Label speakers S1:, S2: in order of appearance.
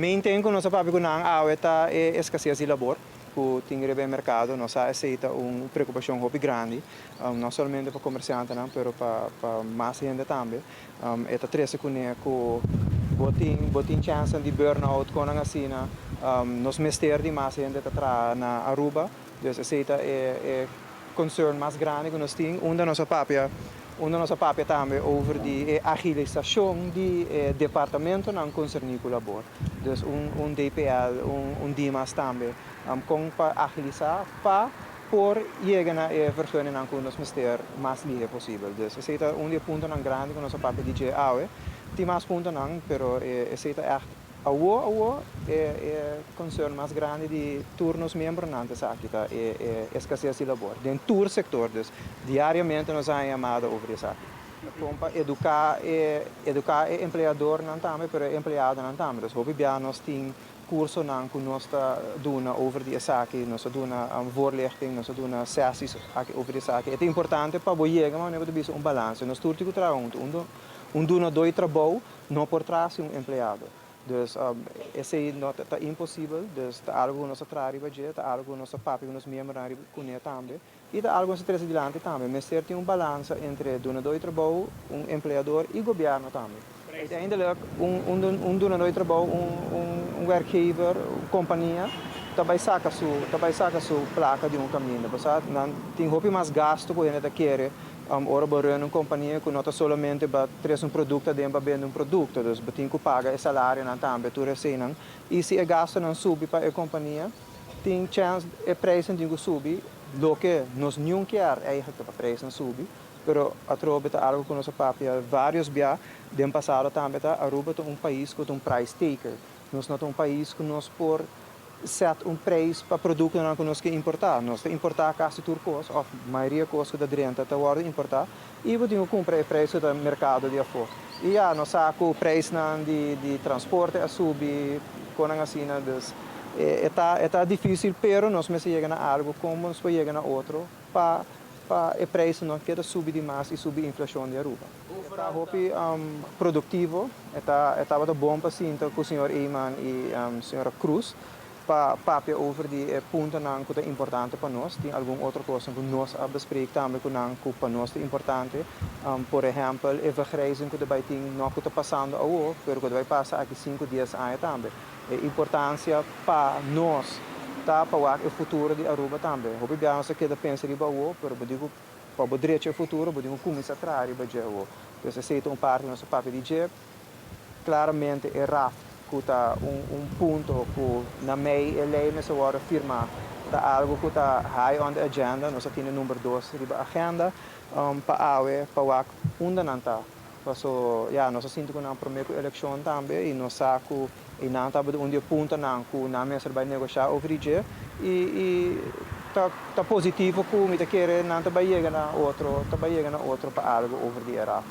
S1: Maintain que nossa papi kunang aweta e escassez de labor, que tem bem mercado, nossa aceita uma preocupação muito grande, não somente para comerciantes, não, mas para mais gente também. Esta trece com botin chance de burnout com a assina, nos mester de mais gente está na Aruba, então aceita é concern mais grande que nós temos, onde nossa papia também over de agilização de departamento não concernido com o labor. Dus DPL, DIMAS também, com para agilizar, para por chegar na versão não com nós mister mais livre possível. Dus esse é ponto não grande que nossa papia DJ awe, tem mais ponto não, pero esse é concern mais grande de turnos membros não aqui tá escassez de labor. Dentro do sector, dus diariamente nós é chamado over isso aqui. Para educar o empregador não também, mas empregado não também. Dus hoop nós temos curso não que nós doen over die zaken, nós doen voorlichting, nós doen sessies over die zaken. É importante para chegar, mas nós temos balance. Nós temos que trabalhar doen dois trabalhos, não por trás empregado. Dus esse não está impossível, dus está algo nosso trabalho está algo nosso papo que nós membros com também e está algo nosso três adiante também, mas tem balance entre donador de trabalho, empregador e governo também. Uiteindelijk donador de trabalho, werkgever, companhia, também saca sua placa de caminho, não tem roupa mais gasto que ele quer. Ora barulho uma companhia que não somente para trazer produto dentro para vender produto, dus tem que pagar o salário na também, tu recém e se o gasto não sube para a companhia, tem chance o preço tem que subir, lo que nós não quer é que o preço não sube, pero a tropa é algo que nós papia vários via do passado também tá Aruba é país que price taker, nós não é país que nós por set preço para produto que nós queremos importar. Nós importar quase tudo coisa, ou a maioria coisa da direita está agora importar e podemos comprar o preço do mercado de afora. E nós saco o preço de transporte a subir com a assina, dus é difícil, pero nós me chegamos a algo como nós chegamos a outro para o preço não queda subir demais e subir a inflação de Aruba. Está produtivo, está bom para sinto com o senhor Eyman e a senhora Cruz. Papia over die punten que é importante para nós. Tem alguma outra coisa que nós bespreken também que para nós é importante. Por exemplo, a vergrijzing que vai ter não que está passando agora, mas que vai passar aqui 5 dias anos também. A importância para nós tá para o futuro de Aruba também. Houve bem nós que pensa de agora, mas digo para o direito ao futuro, digo começar a trabalhar para agora. Então, essa é parte do nosso papel de dia. Claramente é rápido. Kuta ponto que na mei e lei me agora firma tá algo que está high on the agenda, nós temos número 2 riba agenda para awe para onde não está. Passo nós sinto que na primeira eleição também e nós saco e não está onde ponto não que na mesa vai negociar over dia e tá positivo que me quer não tá vai chegar na outro para algo over the era.